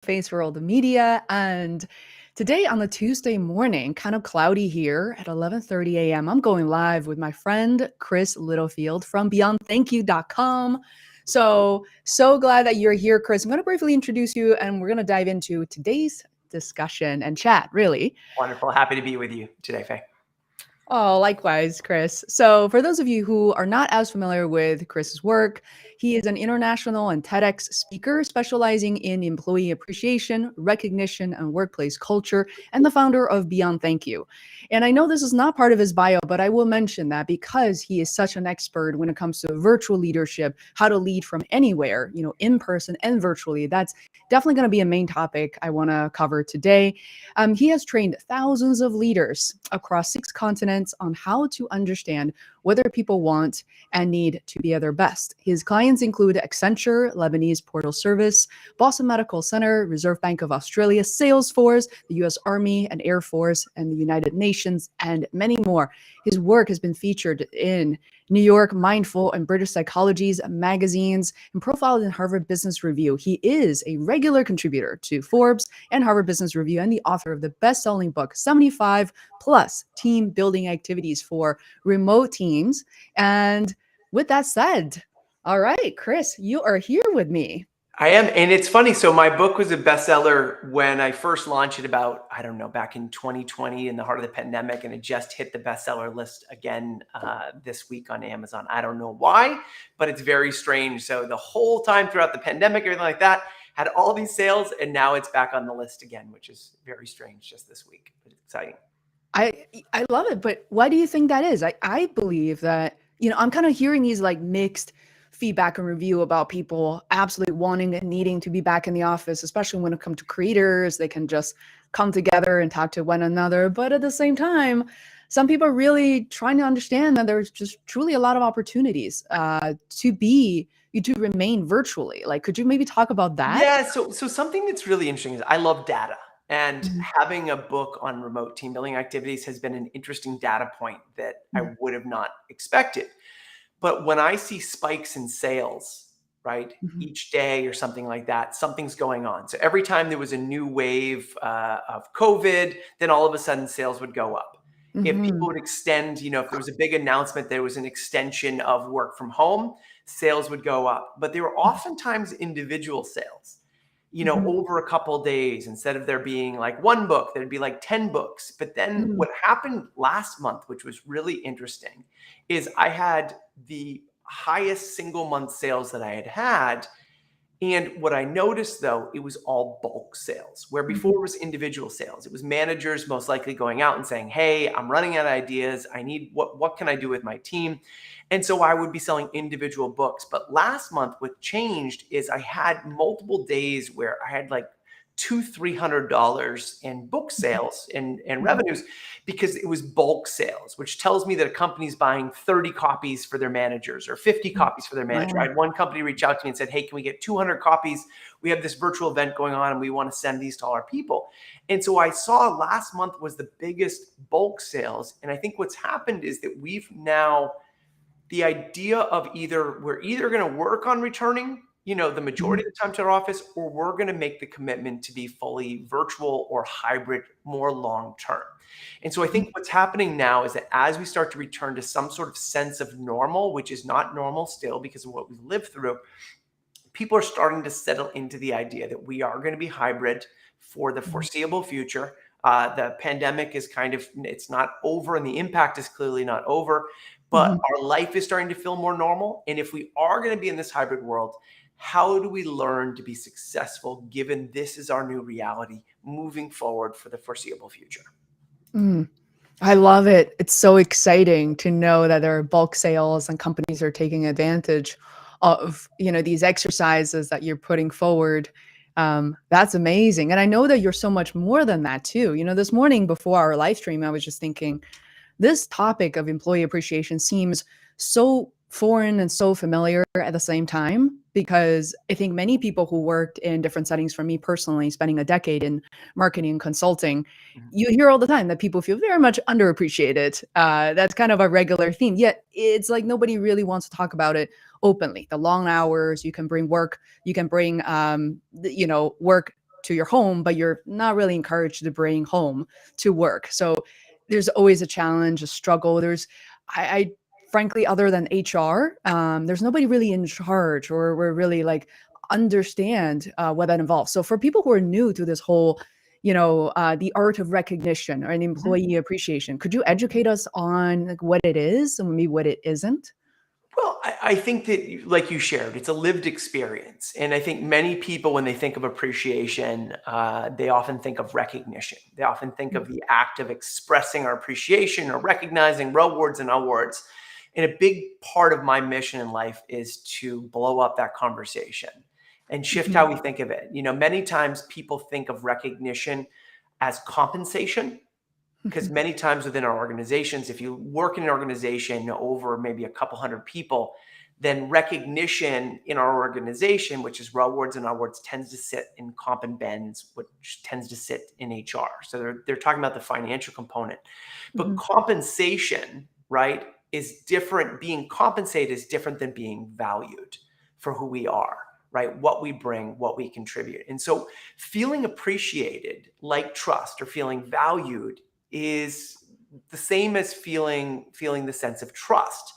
Feisworld Media, and today on the Tuesday morning, kind of cloudy here at 11:30 a.m., I'm going live with my friend Chris Littlefield from beyondthankyou.com. So glad that you're here, Chris. I'm going to briefly introduce you, and we're going to dive into today's discussion and chat, really. Wonderful. Happy to be with you today, Faye. Oh, likewise, Chris. So for those of you who are not as familiar with Chris's work, he is an international and TEDx speaker specializing in employee appreciation, recognition, and workplace culture, and the founder of Beyond Thank You. And I know this is not part of his bio, but I will mention that because he is such an expert when it comes to virtual leadership, how to lead from anywhere, in person and virtually, that's definitely going to be a main topic I want to cover today. He has trained thousands of leaders across 6 continents on how to understand whether people want and need to be at their best. His clients include Accenture, Lebanese Postal Service, Boston Medical Center, Reserve Bank of Australia, Salesforce, the U.S. Army and Air Force, and the United Nations, and many more. His work has been featured in New York, Mindful, and British Psychologies Magazines, and profiled in Harvard Business Review. He is a regular contributor to Forbes and Harvard Business Review and the author of the best-selling book, 75 Plus Team Building Activities for Remote Teams. And with that said, all right, Chris, you are here with me. I am. And it's funny. So my book was a bestseller when I first launched it back in 2020 in the heart of the pandemic. And it just hit the bestseller list again this week on Amazon. I don't know why, but it's very strange. So the whole time throughout the pandemic, everything like that, had all these sales. And now it's back on the list again, which is very strange just this week. But it's exciting. I love it. But why do you think that is? I believe that, I'm kind of hearing these like mixed feedback and review about people absolutely wanting and needing to be back in the office, especially when it comes to creators. They can just come together and talk to one another. But at the same time, some people are really trying to understand that there's just truly a lot of opportunities to remain virtually. Like, could you maybe talk about that? Yeah. So something that's really interesting is I love data. And having a book on remote team building activities has been an interesting data point that I would have not expected. But when I see spikes in sales, right, each day or something like that, something's going on. So every time there was a new wave of COVID, then all of a sudden sales would go up. If people would extend, if there was a big announcement, there was an extension of work from home, sales would go up. But they were oftentimes individual sales. Over a couple of days, instead of there being like one book, there'd be like 10 books. But then what happened last month, which was really interesting, is I had the highest single month sales that I had had. And what I noticed, though, it was all bulk sales, where before it was individual sales. It was managers most likely going out and saying, hey, I'm running out of ideas. I need, what can I do with my team? And so I would be selling individual books. But last month, what changed is I had multiple days where I had like $200-300 in book sales and revenues because it was bulk sales, which tells me that a company's buying 30 copies for their managers or 50 copies for their manager. I had one company reach out to me and said, hey, can we get 200 copies? We have this virtual event going on and we want to send these to our people. And so I saw last month was the biggest bulk sales. And I think what's happened is that we've now, the idea of we're either going to work on returning the majority of the time to our office, or we're going to make the commitment to be fully virtual or hybrid more long-term. And so I think what's happening now is that as we start to return to some sort of sense of normal, which is not normal still because of what we've lived through, people are starting to settle into the idea that we are going to be hybrid for the foreseeable future. The pandemic is it's not over and the impact is clearly not over, but our life is starting to feel more normal. And if we are going to be in this hybrid world, how do we learn to be successful given this is our new reality moving forward for the foreseeable future? I love it. It's so exciting to know that there are bulk sales and companies are taking advantage of, these exercises that you're putting forward. That's amazing. And I know that you're so much more than that too. This morning before our live stream, I was just thinking this topic of employee appreciation seems so foreign and so familiar at the same time, because I think many people who worked in different settings, for me personally, spending a decade in marketing and consulting, you hear all the time that people feel very much underappreciated. That's kind of a regular theme. Yet it's like nobody really wants to talk about it openly. The long hours, you can bring work, work to your home, but you're not really encouraged to bring home to work. So there's always a challenge, a struggle. I frankly, other than HR, there's nobody really in charge or we're really like understand what that involves. So for people who are new to this whole, the art of recognition or an employee appreciation, could you educate us on like what it is and maybe what it isn't? Well, I think that, like you shared, it's a lived experience. And I think many people, when they think of appreciation, they often think of recognition. They often think of the act of expressing our appreciation or recognizing rewards and awards. And a big part of my mission in life is to blow up that conversation and shift how we think of it. Many times people think of recognition as compensation. Because many times within our organizations, if you work in an organization over maybe a couple hundred people, then recognition in our organization, which is rewards and awards, tends to sit in comp and bens, which tends to sit in HR. So they're talking about the financial component. But compensation, right, is different. Being compensated is different than being valued for who we are, right? What we bring, what we contribute. And so feeling appreciated, like trust, or feeling valued is the same as feeling the sense of trust.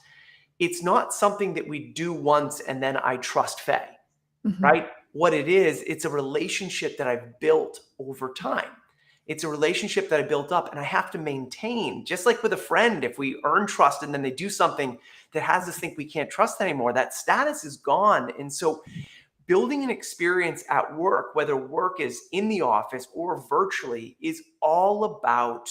It's not something that we do once and then I trust Faye, right? What it is, it's a relationship that I've built over time. It's a relationship that I built up and I have to maintain, just like with a friend. If we earn trust and then they do something that has us think we can't trust anymore, that status is gone. And so building an experience at work, whether work is in the office or virtually, is all about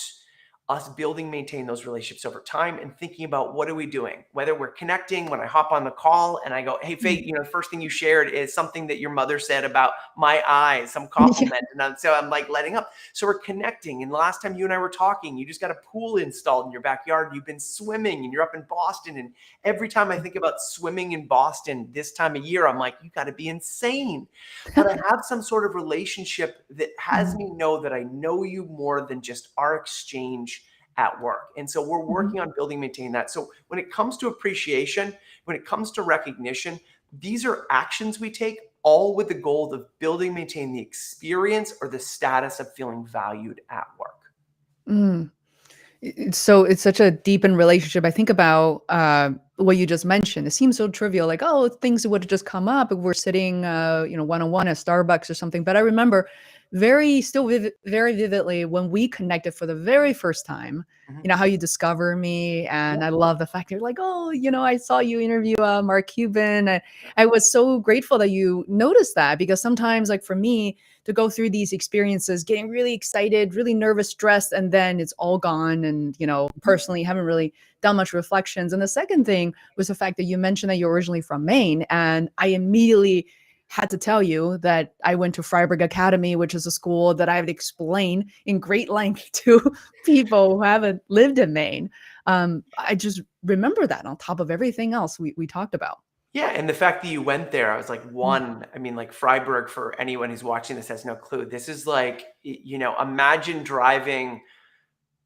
us building, maintain those relationships over time and thinking about what are we doing, whether we're connecting. When I hop on the call and I go, hey, Faye, the first thing you shared is something that your mother said about my eyes, some compliment. And so I'm like letting up. So we're connecting. And the last time you and I were talking, you just got a pool installed in your backyard. You've been swimming and you're up in Boston. And every time I think about swimming in Boston this time of year, I'm like, you got to be insane. But I have some sort of relationship that has me know that I know you more than just our exchange at work. And so we're working on building, maintaining that. So when it comes to appreciation, when it comes to recognition, these are actions we take all with the goal of building, maintaining the experience or the status of feeling valued at work. It's such a deepened relationship. I think about what you just mentioned. It seems so trivial, like, oh, things would have just come up if we're sitting, one-on-one at Starbucks or something. But I remember very vividly when we connected for the very first time, how you discover me. And I love the fact that you're like, oh, I saw you interview Mark Cuban. I was so grateful that you noticed that, because sometimes, like for me, to go through these experiences, getting really excited, really nervous, stressed, and then it's all gone. And, personally haven't really done much reflections. And the second thing was the fact that you mentioned that you're originally from Maine. And I immediately had to tell you that I went to Freiburg Academy, which is a school that I would explain in great length to people who haven't lived in Maine. I just remember that on top of everything else we talked about. Yeah. And the fact that you went there, I was like, like Freiburg, for anyone who's watching this has no clue. This is like, imagine driving,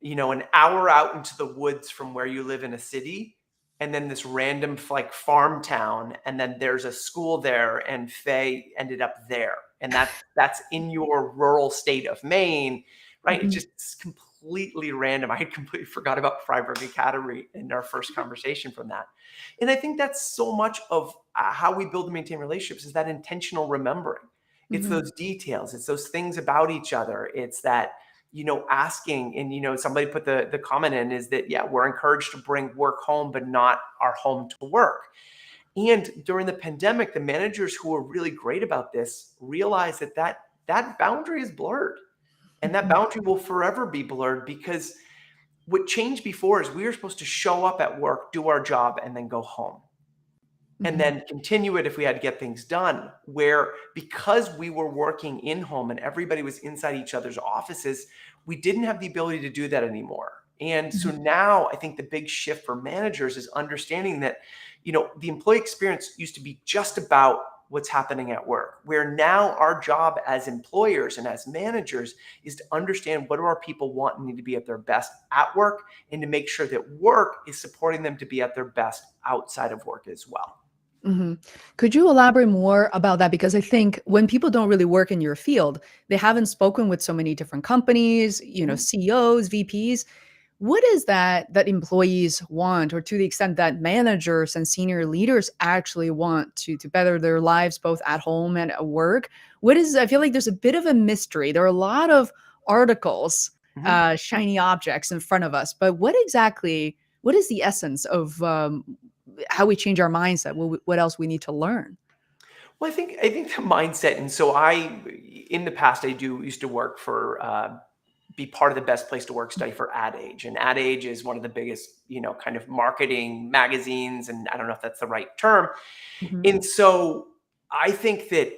an hour out into the woods from where you live in a city, and then this random like farm town. And then there's a school there and Faye ended up there. And that's in your rural state of Maine, right? It's just completely random. I had completely forgot about Freiburg Academy in our first conversation from that. And I think that's so much of how we build and maintain relationships, is that intentional remembering. It's those details. It's those things about each other. It's that, asking, and, somebody put the comment in is that, yeah, we're encouraged to bring work home, but not our home to work. And during the pandemic, the managers who were really great about this realized that boundary is blurred. And that boundary will forever be blurred, because what changed before is we were supposed to show up at work, do our job, and then go home. And then continue it if we had to get things done. Where, because we were working in home and everybody was inside each other's offices, we didn't have the ability to do that anymore. And so now I think the big shift for managers is understanding that, the employee experience used to be just about what's happening at work, where now our job as employers and as managers is to understand what do our people want and need to be at their best at work, and to make sure that work is supporting them to be at their best outside of work as well. Mhm. Could you elaborate more about that? Because I think when people don't really work in your field, they haven't spoken with so many different companies, Mhm. CEOs, VPs. What is that employees want, or to the extent that managers and senior leaders actually want to better their lives both at home and at work? What is I feel like there's a bit of a mystery. There are a lot of articles, Mhm. shiny objects in front of us, but what is the essence of how we change our mindset? What else we need to learn? Well, I think the mindset, and so in the past, I do used to work for, be part of the best place to work study for Ad Age, and Ad Age is one of the biggest, kind of marketing magazines, and I don't know if that's the right term. Mhm. And so I think that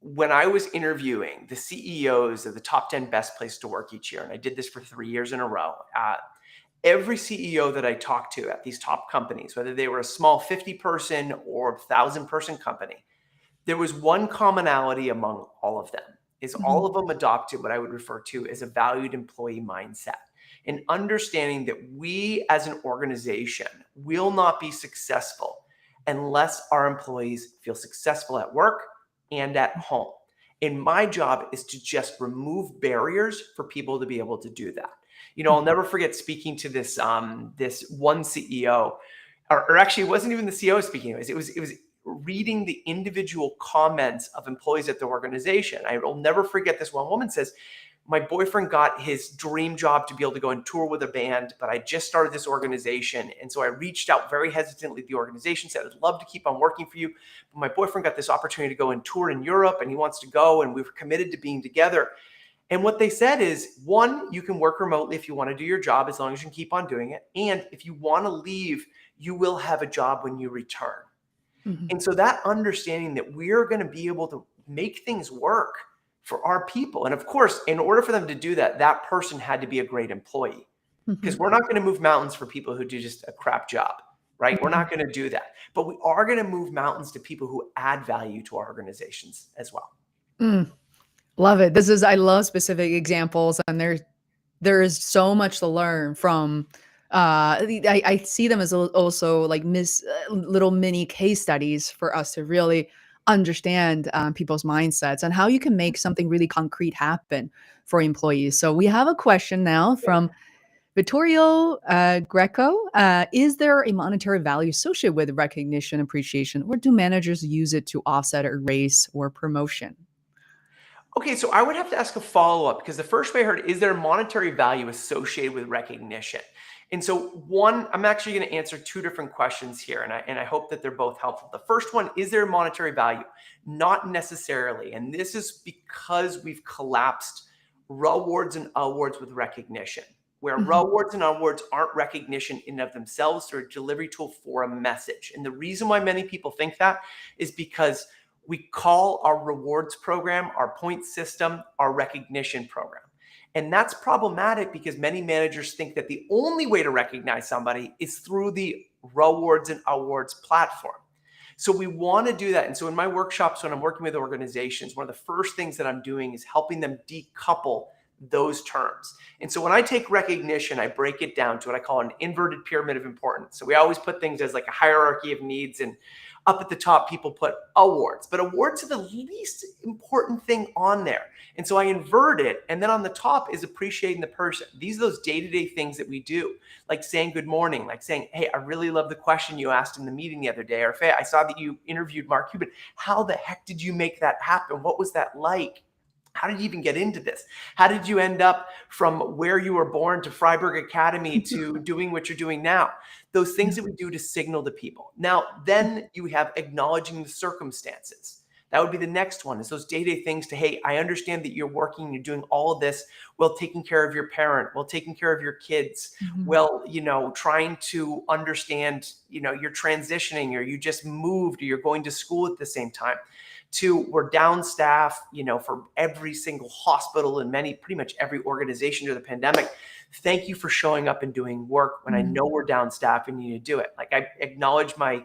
when I was interviewing the CEOs of the top 10 best places to work each year, and I did this for 3 years in a row, every CEO that I talked to at these top companies, whether they were a small 50-person or 1,000-person company, there was one commonality among all of them, is Mhm. all of them adopted what I would refer to as a valued employee mindset, and understanding that we as an organization will not be successful unless our employees feel successful at work and at home. And my job is to just remove barriers for people to be able to do that. I'll never forget speaking to this one CEO, or actually, it wasn't even the CEO speaking. It was reading the individual comments of employees at the organization. I will never forget this one woman says, my boyfriend got his dream job to be able to go and tour with a band, but I just started this organization. And so I reached out very hesitantly to the organization, said, I'd love to keep on working for you. But my boyfriend got this opportunity to go and tour in Europe, and he wants to go, and we've committed to being together. And what they said is, one, you can work remotely if you want to do your job, as long as you can keep on doing it. And if you want to leave, you will have a job when you return. Mhm. And so that understanding that we're going to be able to make things work for our people. And of course, in order for them to do that, that person had to be a great employee, because Mhm. we're not going to move mountains for people who do just a crap job, right? We're Mhm. not going to do that. But we are going to move mountains to people who add value to our organizations as well. Mm. Love it. I love specific examples, and there is so much to learn from. I see them as also like little mini case studies for us to really understand people's mindsets and how you can make something really concrete happen for employees. So we have a question now from Vittorio Greco. Is there a monetary value associated with recognition, appreciation, or do managers use it to offset a raise or promotion? Okay, so I would have to ask a follow-up, because the first way I heard, is there monetary value associated with recognition? And so one, I'm actually going to answer two different questions here, and I hope that they're both helpful. The first one, is there monetary value? Not necessarily. And this is because we've collapsed rewards and awards with recognition, where Mhm. rewards and awards aren't recognition in and of themselves. They're a delivery tool for a message. And the reason why many people think that is because we call our rewards program, our point system, our recognition program. And that's problematic, because many managers think that the only way to recognize somebody is through the rewards and awards platform. So we want to do that. And so in my workshops, when I'm working with organizations, one of the first things that I'm doing is helping them decouple those terms. And so when I take recognition, I break it down to what I call an inverted pyramid of importance. So we always put things as like a hierarchy of needs, and up at the top, people put awards, but awards are the least important thing on there. And so I invert it. And then on the top is appreciating the person. These are those day-to-day things that we do, like saying good morning, like saying, hey, I really love the question you asked in the meeting the other day. Or, Faye, I saw that you interviewed Mark Cuban. How the heck did you make that happen? What was that like? How did you even get into this? How did you end up from where you were born to Freiburg Academy to doing what you're doing now? Those things that we do to signal to people. Now, then you have acknowledging the circumstances. That would be the next one, is those day-to-day things to, hey, I understand that you're working, you're doing all of this while taking care of your parent, while taking care of your kids, Mhm. well, trying to understand, you're transitioning, or you just moved, or you're going to school at the same time. To, we're down staff, for every single hospital and pretty much every organization during the pandemic. Thank you for showing up and doing work when I Mhm. know we're down staff and you need to do it. Like, I acknowledged my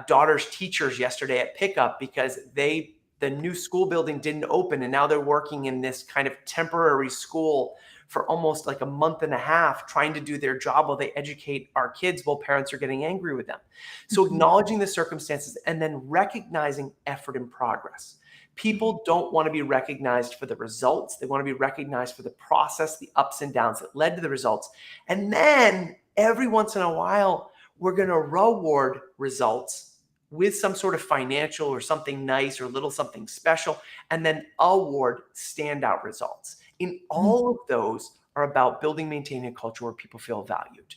daughter's teachers yesterday at pickup, because they the new school building didn't open, and now they're working in this kind of temporary school for almost like a month and a half, trying to do their job while they educate our kids while parents are getting angry with them. So acknowledging the circumstances and then recognizing effort and progress. People don't want to be recognized for the results. They want to be recognized for the process, the ups and downs that led to the results. And then every once in a while, we're going to reward results with some sort of financial or something nice or little something special, and then award standout results. In all of those are about building, maintaining a culture where people feel valued.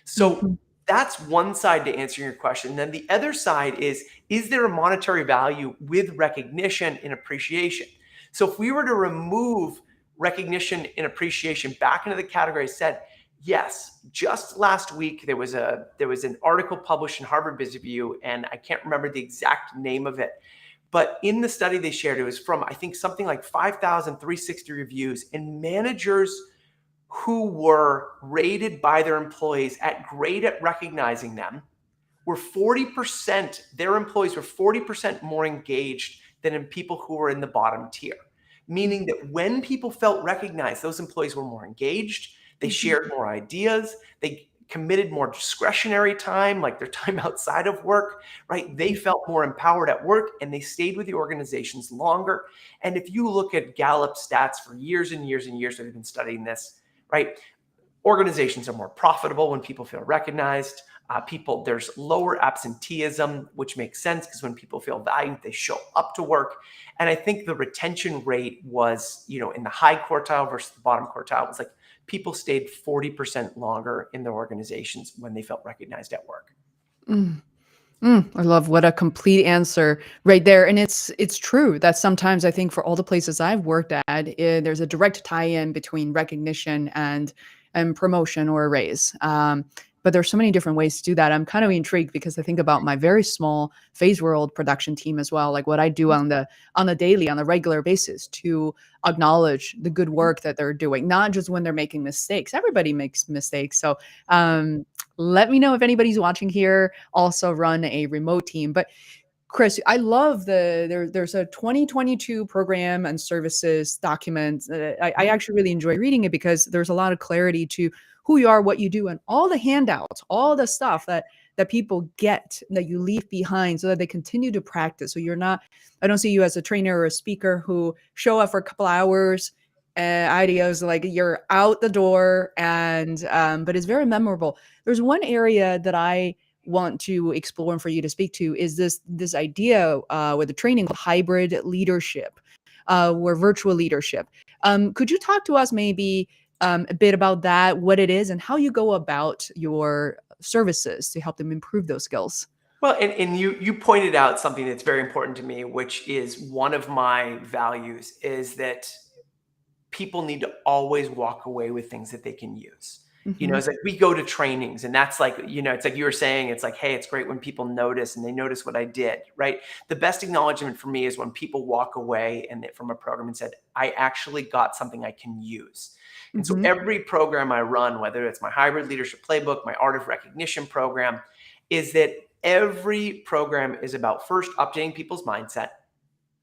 So that's one side to answering your question. Then the other side is there a monetary value with recognition and appreciation? So if we were to remove recognition and appreciation back into the category I said, yes, just last week there was an article published in Harvard Business Review, and I can't remember the exact name of it. But in the study they shared, it was from, I think, something like 5,360 reviews, and managers who were rated by their employees at great at recognizing them were 40%, their employees were 40% more engaged than in people who were in the bottom tier. Meaning that when people felt recognized, those employees were more engaged, they shared more ideas, they committed more discretionary time, like their time outside of work, right? They felt more empowered at work, and they stayed with the organizations longer. And if you look at Gallup stats for years and years and years that have been studying this, right? Organizations are more profitable when people feel recognized. There's lower absenteeism, which makes sense because when people feel valued, they show up to work. And I think the retention rate was, in the high quartile versus the bottom quartile. It was like people stayed 40% longer in their organizations when they felt recognized at work. I love what a complete answer right there. And it's true that sometimes I think for all the places I've worked at, there's a direct tie-in between recognition and promotion or a raise. But there's so many different ways to do that. I'm kind of intrigued because I think about my very small Feisworld production team as well, like what I do on the daily, on a regular basis to acknowledge the good work that they're doing, not just when they're making mistakes. Everybody makes mistakes. So let me know if anybody's watching here also run a remote team. But Chris, I love there's a 2022 program and services document. I actually really enjoy reading it because there's a lot of clarity to who you are, what you do, and all the handouts, all the stuff that people get that you leave behind so that they continue to practice. So I don't see you as a trainer or a speaker who show up for a couple hours, ideas like you're out the door, and but it's very memorable. There's one area that I want to explore and for you to speak to is this idea with the training of hybrid leadership, or virtual leadership. Could you talk to us maybe a bit about that, what it is, and how you go about your services to help them improve those skills? Well, and you pointed out something that's very important to me, which is one of my values, is that people need to always walk away with things that they can use. It's like we go to trainings, and that's like, it's like you were saying, it's like, hey, it's great when people notice and they notice what I did, right? The best acknowledgement for me is when people walk away from a program and said, I actually got something I can use. And so every program I run, whether it's my hybrid leadership playbook, my art of recognition program, is that every program is about first updating people's mindset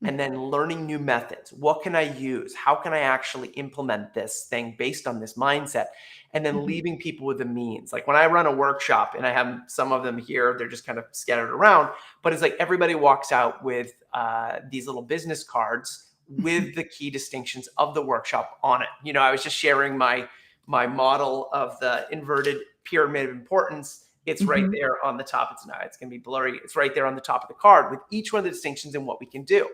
and then learning new methods. What can I use? How can I actually implement this thing based on this mindset? And then leaving people with the means. Like when I run a workshop, and I have some of them here, they're just kind of scattered around, but it's like everybody walks out with these little business cards with the key distinctions of the workshop on it. I was just sharing my model of the inverted pyramid of importance. It's right there on the top. It's going to be blurry. It's right there on the top of the card with each one of the distinctions and what we can do.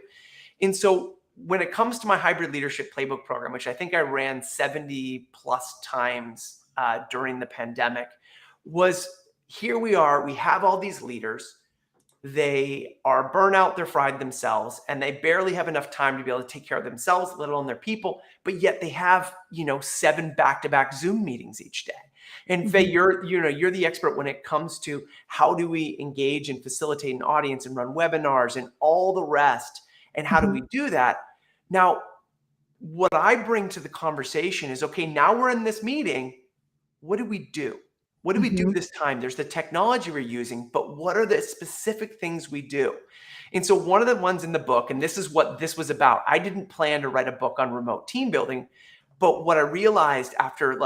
And so when it comes to my hybrid leadership playbook program, which I think I ran 70 plus times during the pandemic, was here we are, we have all these leaders. They are burnout, they're fried themselves, and they barely have enough time to be able to take care of themselves, let alone their people. But yet they have, 7 back-to-back Zoom meetings each day. And Faye, you're the expert when it comes to how do we engage and facilitate an audience and run webinars and all the rest. And how do we do that? Now, what I bring to the conversation is, okay, now we're in this meeting. What do we do? What do we do this time? There's the technology we're using, but what are the specific things we do? And so one of the ones in the book, and this is what this was about. I didn't plan to write a book on remote team building, but what I realized after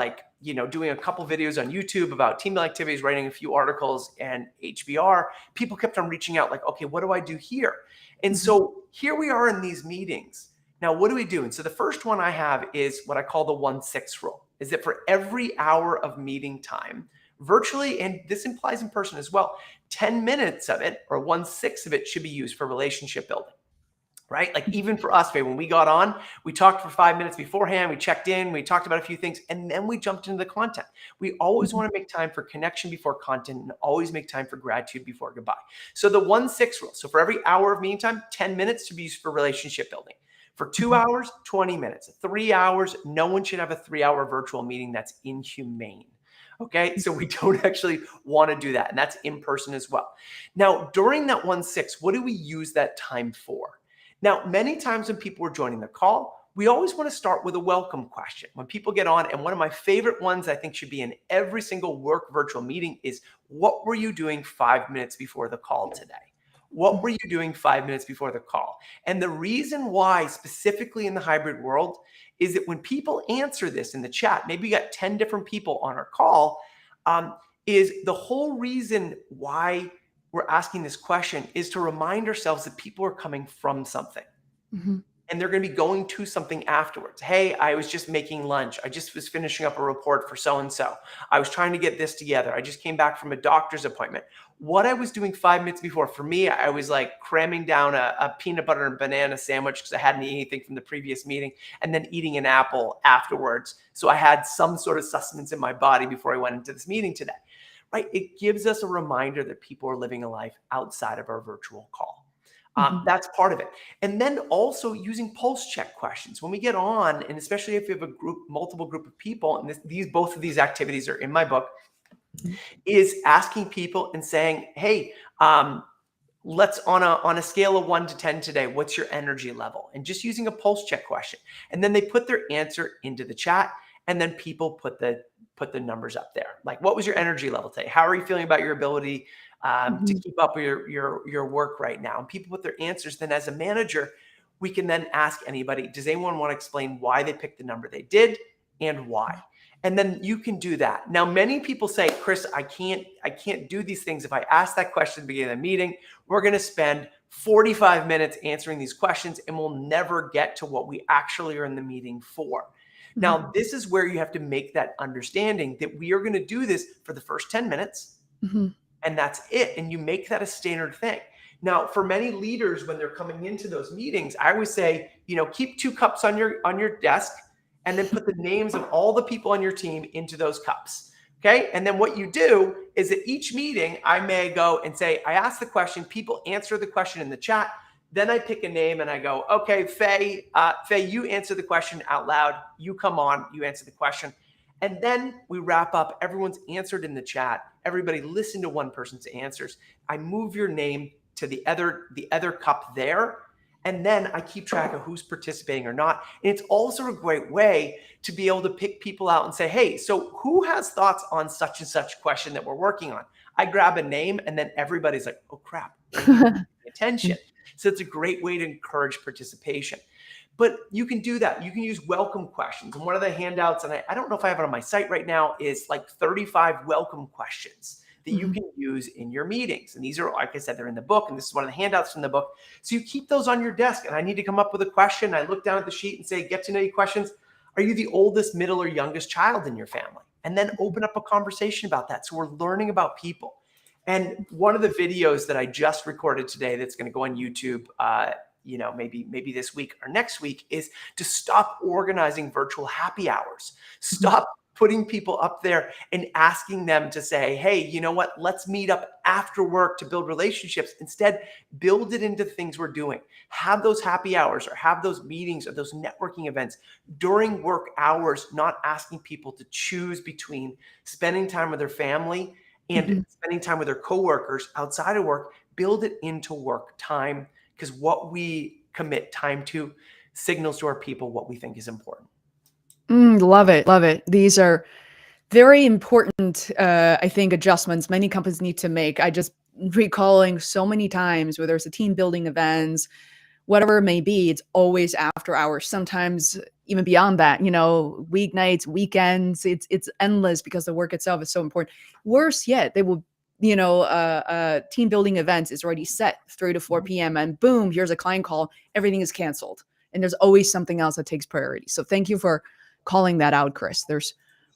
doing a couple videos on YouTube about team building activities, writing a few articles and HBR, people kept on reaching out like, okay, what do I do here? And so here we are in these meetings. Now, what do we do? And so the first one I have is what I call the 1-6 rule, is that for every hour of meeting time, virtually, and this implies in person as well, 10 minutes of it or 1/6 of it should be used for relationship building, right? Like even for us, Faye, when we got on, we talked for 5 minutes beforehand, we checked in, we talked about a few things, and then we jumped into the content. We always want to make time for connection before content and always make time for gratitude before goodbye. So the 1/6 rule. So for every hour of meeting time, 10 minutes to be used for relationship building. For 2 hours, 20 minutes. 3 hours, no one should have a 3-hour virtual meeting. That's inhumane. Okay, so we don't actually want to do that. And that's in person as well. Now, during that 1/6, what do we use that time for? Now, many times when people are joining the call, we always want to start with a welcome question. When people get on, and one of my favorite ones I think should be in every single work virtual meeting is, what were you doing 5 minutes before the call today? What were you doing 5 minutes before the call? And the reason why, specifically in the hybrid world, is that when people answer this in the chat, maybe you got 10 different people on our call, is the whole reason why we're asking this question is to remind ourselves that people are coming from something. And they're going to be going to something afterwards. Hey, I was just making lunch. I just was finishing up a report for so-and-so. I was trying to get this together. I just came back from a doctor's appointment. What I was doing 5 minutes before, for me, I was like cramming down a peanut butter and banana sandwich because I hadn't eaten anything from the previous meeting, and then eating an apple afterwards. So I had some sort of sustenance in my body before I went into this meeting today, right? It gives us a reminder that people are living a life outside of our virtual call. That's part of it. And then also using pulse check questions. When we get on, and especially if you have a multiple group of people, and both of these activities are in my book, is asking people and saying, hey, let's on a scale of 1 to 10 today, what's your energy level? And just using a pulse check question. And then they put their answer into the chat, and then people put the numbers up there. Like, what was your energy level today? How are you feeling about your ability to keep up with your work right now? And people put their answers. Then as a manager, we can then ask anybody, does anyone want to explain why they picked the number they did and why? And then you can do that. Now, many people say, Chris, I can't do these things. If I ask that question at the beginning of the meeting, we're going to spend 45 minutes answering these questions and we'll never get to what we actually are in the meeting for. Now, this is where you have to make that understanding that we are going to do this for the first 10 minutes. And that's it. And you make that a standard thing. Now, for many leaders, when they're coming into those meetings, I always say, keep 2 cups on your desk and then put the names of all the people on your team into those cups. Okay. And then what you do is at each meeting, I may go and say, I ask the question, people answer the question in the chat. Then I pick a name and I go, okay, Faye, you answer the question out loud. You come on, you answer the question. And then we wrap up. Everyone's answered in the chat. Everybody listen to one person's answers. I move your name to the other cup there. And then I keep track of who's participating or not. And it's also a great way to be able to pick people out and say, hey, so who has thoughts on such and such question that we're working on? I grab a name and then everybody's like, oh crap, attention. So it's a great way to encourage participation. But you can do that. You can use welcome questions. And one of the handouts, and I don't know if I have it on my site right now, is like 35 welcome questions that you can use in your meetings. And these are, like I said, they're in the book. And this is one of the handouts from the book. So you keep those on your desk. And I need to come up with a question. I look down at the sheet and say, get to know you questions. Are you the oldest, middle, or youngest child in your family? And then open up a conversation about that. So we're learning about people. And one of the videos that I just recorded today that's going to go on YouTube, maybe this week or next week, is to stop organizing virtual happy hours. Stop putting people up there and asking them to say, hey, you know what, let's meet up after work to build relationships. Instead, build it into things we're doing. Have those happy hours or have those meetings or those networking events during work hours, not asking people to choose between spending time with their family and spending time with their coworkers outside of work. Build it into work time, because what we commit time to signals to our people what we think is important. Love it. Love it. These are very important, I think, adjustments many companies need to make. I just recalling so many times, whether it's a team building events, whatever it may be, it's always after hours, sometimes even beyond that, weeknights, weekends, it's endless because the work itself is so important. Worse yet, they will, team building events is already set 3 to 4 p.m. and boom, here's a client call, everything is canceled. And there's always something else that takes priority. So thank you for calling that out, Chris. There's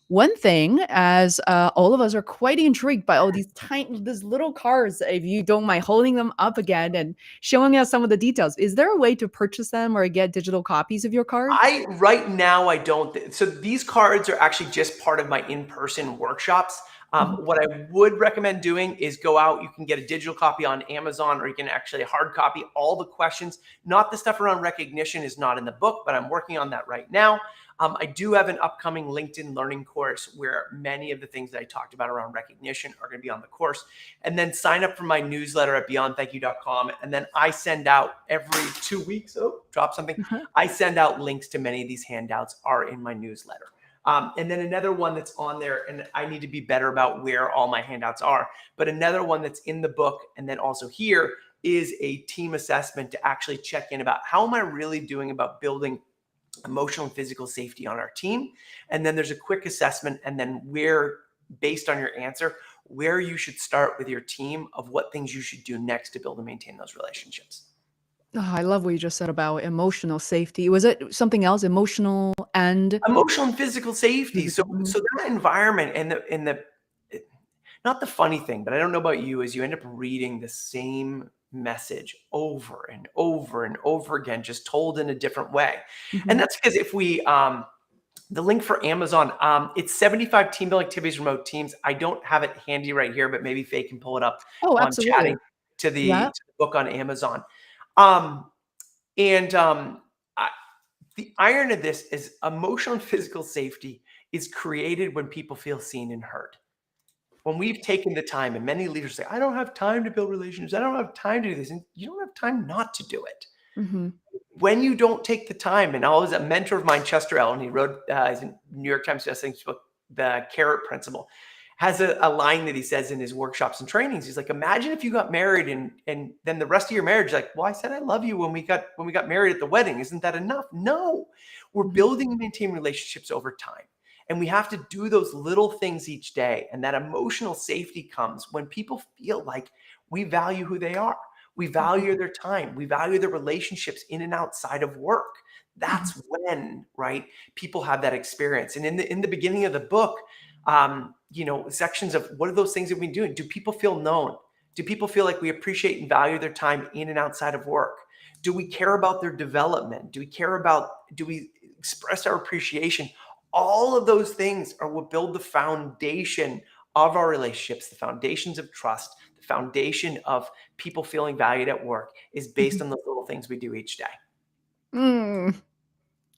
one thing, as all of us are quite intrigued by all these little cards, if you don't mind holding them up again and showing us some of the details. Is there a way to purchase them or get digital copies of your cards? Right now, I don't. So these cards are actually just part of my in-person workshops. Mhm. What I would recommend doing is go out. You can get a digital copy on Amazon, or you can actually hard copy all the questions. Not the stuff around recognition is not in the book, but I'm working on that right now. I do have an upcoming LinkedIn learning course where many of the things that I talked about around recognition are going to be on the course. And then sign up for my newsletter at beyondthankyou.com. And then I send out every 2 weeks. Oh, drop something. Uh-huh. I send out links to many of these handouts are in my newsletter. And then another one that's on there, and I need to be better about where all my handouts are, but another one that's in the book and then also here is a team assessment to actually check in about how am I really doing about building emotional and physical safety on our team. And then there's a quick assessment, and then where, based on your answer, where you should start with your team of what things you should do next to build and maintain those relationships. Oh, I love what you just said about emotional safety. Was it something else? Emotional and Emotional and physical safety. So, physical? Mhm. so that environment and the not the funny thing, but I don't know about you, is you end up reading the same message over and over and over again, just told in a different way. And Mhm. that's because if we the link for Amazon, it's 75 team building activities, remote teams. I don't have it handy right here, but maybe Faye can pull it up Oh, while I'm absolutely. chatting to Yeah. the book on Amazon. Um, and I, the iron of this is emotional and physical safety is created when people feel seen and heard. When we've taken the time, and many leaders say, I don't have time to build relationships. I don't have time to do this. And you don't have time not to do it. Mhm. When you don't take the time, and I was a mentor of mine, Chester Allen, he wrote his New York Times bestselling book, The Carrot Principle, has a line that he says in his workshops and trainings. He's like, imagine if you got married and then the rest of your marriage, like, well, I said I love you when we got married at the wedding. Isn't that enough? No, we're Mhm. building and maintaining relationships over time. And we have to do those little things each day. And that emotional safety comes when people feel like we value who they are. We Mhm. value their time. We value their relationships in and outside of work. Mhm. That's when, right, people have that experience. And in the beginning of the book, sections of what are those things that we've been doing? Do people feel known? Do people feel like we appreciate and value their time in and outside of work? Do we care about their development? Do we express our appreciation? All of those things are what build the foundation of our relationships, the foundations of trust, the foundation of people feeling valued at work is based Mhm. on those little things we do each day. Mm.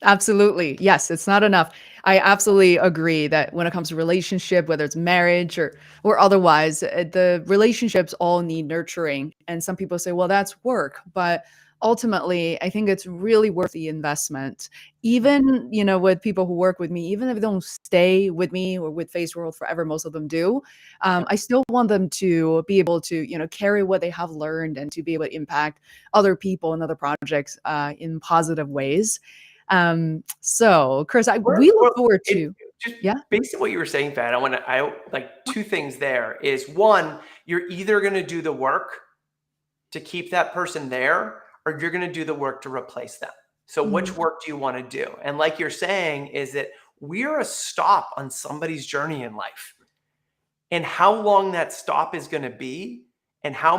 Absolutely. Yes, it's not enough. I absolutely agree that when it comes to relationship, whether it's marriage or otherwise, the relationships all need nurturing. And some people say, well, that's work. But ultimately, I think it's really worth the investment. Even, with people who work with me, even if they don't stay with me or with Feisworld forever, most of them do. Yeah. I still want them to be able to, carry what they have learned and to be able to impact other people and other projects in positive ways. So Chris, Or, we look or forward it to. just Yeah. based on what you were saying, Pat, I like two things there is one, you're either going to do the work to keep that person there, or you're going to do the work to replace them. So which Mhm. work do you want to do? And like you're saying, is that we're a stop on somebody's journey in life. And how long that stop is going to be and how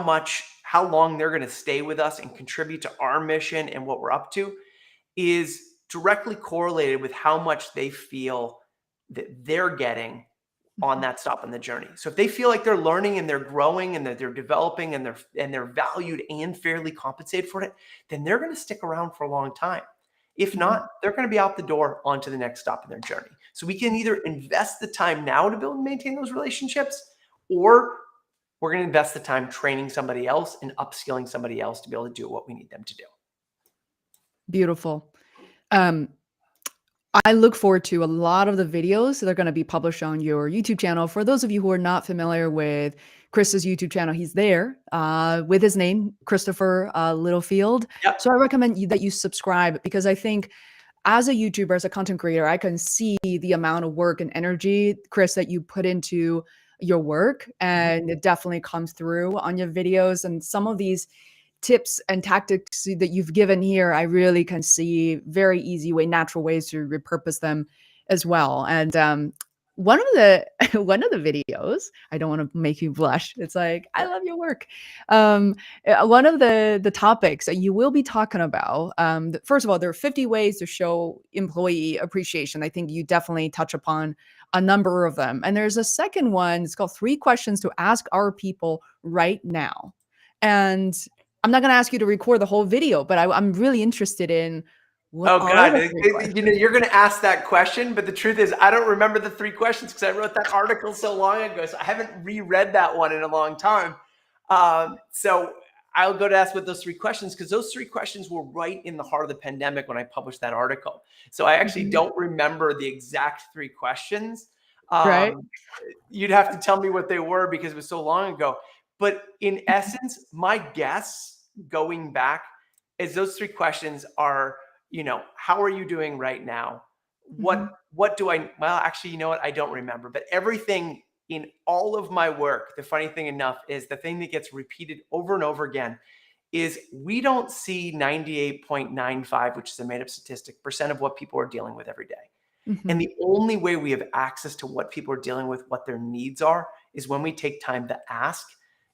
long they're going to stay with us and contribute to our mission and what we're up to is directly correlated with how much they feel that they're getting on Mhm. that stop on the journey. So if they feel like they're learning and they're growing and that they're developing and they're valued and fairly compensated for it, then they're going to stick around for a long time. If Mhm. not, they're going to be out the door onto the next stop in their journey. So we can either invest the time now to build and maintain those relationships, or we're going to invest the time training somebody else and upskilling somebody else to be able to do what we need them to do. Beautiful. Um, I look forward to a lot of the videos that are going to be published on your YouTube channel. For those of you who are not familiar with Chris's YouTube channel. He's there with his name, Christopher Littlefield. Yep. So I recommend that you subscribe, because I think as a YouTuber, as a content creator, I can see the amount of work and energy, Chris, that you put into your work, and it definitely comes through on your videos. And some of these tips and tactics that you've given here, I really can see very easy way, natural ways to repurpose them as well. And one of the one of the videos, I don't want to make you blush. It's like, I love your work. One of the topics that you will be talking about, first of all, there are 50 ways to show employee appreciation. I think you definitely touch upon a number of them. And there's a second one. It's called 3 questions to ask our people right now. And I'm not going to ask you to record the whole video, but I'm really interested in what Oh are God, the 3 questions? you're going to ask that question, but the truth is I don't remember the 3 questions because I wrote that article so long ago. So I haven't reread that one in a long time. So I'll go to ask what those 3 questions, because those 3 questions were right in the heart of the pandemic when I published that article. So I actually don't remember the exact 3 questions. Right? You'd have to tell me what they were because it was so long ago. But in essence, my guess going back is those 3 questions are, how are you doing right now? What do I, well, actually, you know what? I don't remember, but everything in all of my work, the funny thing enough is the thing that gets repeated over and over again is we don't see 98.95, which is a made up statistic, percent of what people are dealing with every day. And the only way we have access to what people are dealing with, what their needs are, is when we take time to ask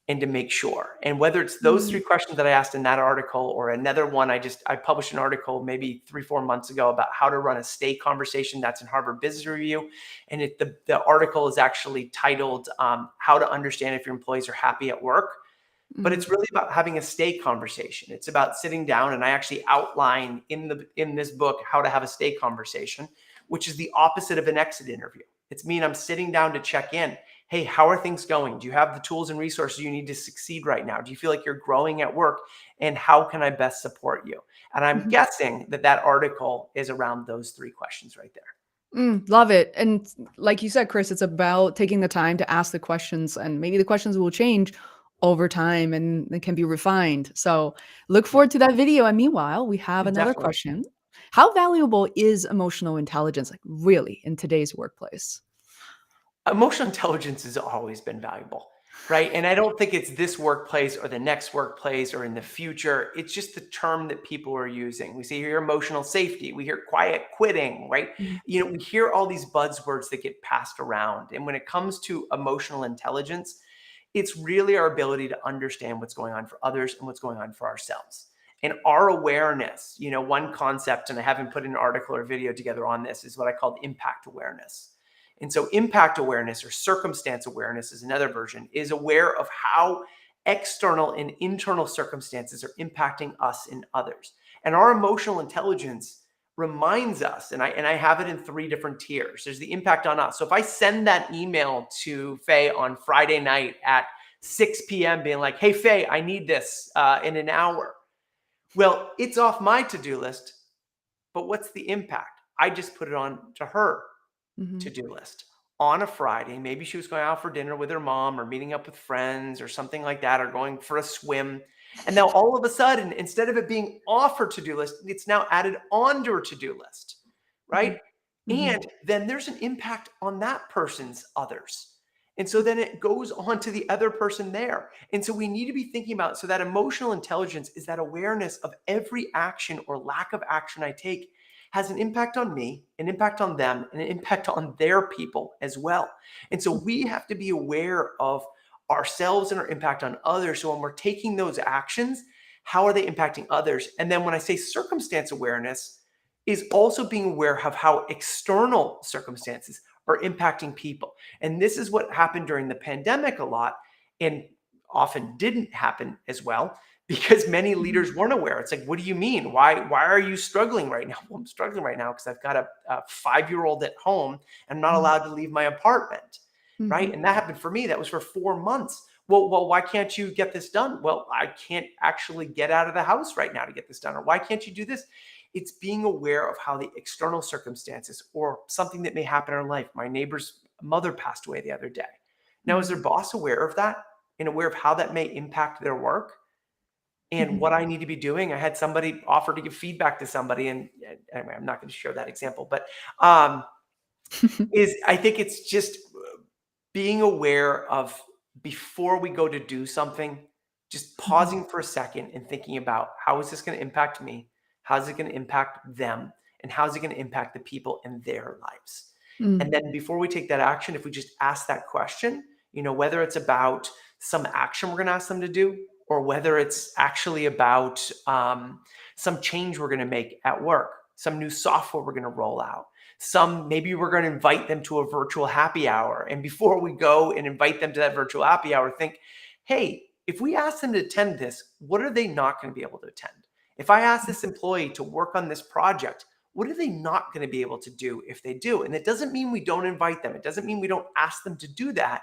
and to make sure. And whether it's those 3 questions that I asked in that article or another one, I published an article maybe 3-4 months ago about how to run a stay conversation. That's in Harvard Business Review. And the article is actually titled How to Understand If Your Employees Are Happy at Work. But it's really about having a stay conversation. It's about sitting down, and I actually outline in this book how to have a stay conversation, which is the opposite of an exit interview. It's I'm sitting down to check in. Hey, how are things going? Do you have the tools and resources you need to succeed right now? Do you feel like you're growing at work? And how can I best support you? And I'm guessing that article is around those 3 questions right there. Love it. And like you said, Chris, it's about taking the time to ask the questions, and maybe the questions will change over time and they can be refined. So look forward to that video. And meanwhile, we have another Definitely. question. How valuable is emotional intelligence, like really, in today's workplace? Emotional intelligence has always been valuable, right? And I don't think it's this workplace or the next workplace or in the future. It's just the term that people are using. We see here emotional safety. We hear quiet quitting, right? We hear all these buzzwords that get passed around. And when it comes to emotional intelligence, it's really our ability to understand what's going on for others and what's going on for ourselves. And our awareness, one concept, and I haven't put an article or video together on this, is what I call impact awareness. And so impact awareness, or circumstance awareness is another version, is aware of how external and internal circumstances are impacting us and others. And our emotional intelligence reminds us, and I have it in 3 different tiers. There's the impact on us. So if I send that email to Faye on Friday night at 6 p.m. being like, hey, Faye, I need this in an hour. Well, it's off my to-do list, but what's the impact? I just put it on to her to-do list on a Friday. Maybe she was going out for dinner with her mom or meeting up with friends or something like that, or going for a swim. And now all of a sudden, instead of it being off her to-do list, it's now added onto her to-do list, right? And then there's an impact on that person's others. And so then it goes on to the other person there. And so we need to be thinking about, so that emotional intelligence is that awareness of every action or lack of action I take has an impact on me, an impact on them, and an impact on their people as well. And so we have to be aware of ourselves and our impact on others. So when we're taking those actions, how are they impacting others? And then when I say circumstance awareness, is also being aware of how external circumstances are impacting people. And this is what happened during the pandemic a lot, and often didn't happen as well, because many leaders weren't aware. It's like, what do you mean? Why are you struggling right now? Well, I'm struggling right now because I've got a 5-year-old at home and I'm not allowed to leave my apartment, right? And that happened for me. That was for 4 months. Well, why can't you get this done? Well, I can't actually get out of the house right now to get this done. Or why can't you do this? It's being aware of how the external circumstances or something that may happen in our life. My neighbor's mother passed away the other day. Now, is their boss aware of that? and aware of how that may impact their work and what I need to be doing. I had somebody offer to give feedback to somebody, and anyway, I'm not going to share that example, but I think it's just being aware of, before we go to do something, just pausing for a second and thinking about, how is this going to impact me? How's it going to impact them? And how's it going to impact the people in their lives? And then before we take that action, if we just ask that question, whether it's about some action we're going to ask them to do, or whether it's actually about some change we're going to make at work, some new software we're going to roll out, maybe we're going to invite them to a virtual happy hour. And before we go and invite them to that virtual happy hour, think, hey, if we ask them to attend this, what are they not going to be able to attend? If I ask this employee to work on this project, what are they not going to be able to do if they do? And it doesn't mean we don't invite them. It doesn't mean we don't ask them to do that.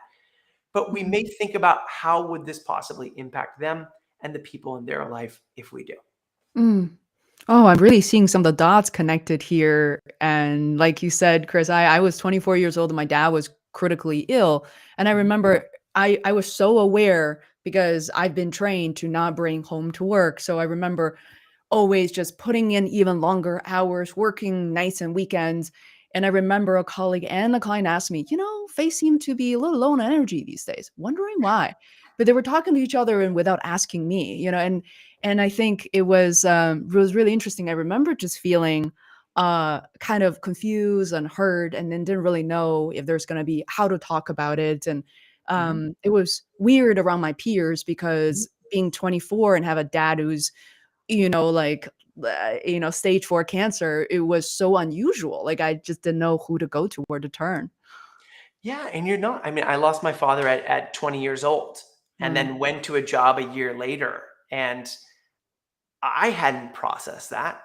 But we may think about, how would this possibly impact them and the people in their life if we do? Oh, I'm really seeing some of the dots connected here. And like you said, Chris, I was 24 years old and my dad was critically ill. And I remember I was so aware because I've been trained to not bring home to work. So I remember always just putting in even longer hours, working nights and weekends. And I remember a colleague and a client asked me, Faye seemed to be a little low on energy these days, wondering why. But they were talking to each other and without asking me, and I think it was really interesting. I remember just feeling kind of confused and hurt, and then didn't really know if there's going to be how to talk about it. And it was weird around my peers because being 24 and have a dad who's like stage 4 cancer, it was so unusual. Like I just didn't know who to go to, where to turn. Yeah, and you're not. I mean, I lost my father at 20 years old, and then went to a job a year later, and I hadn't processed that.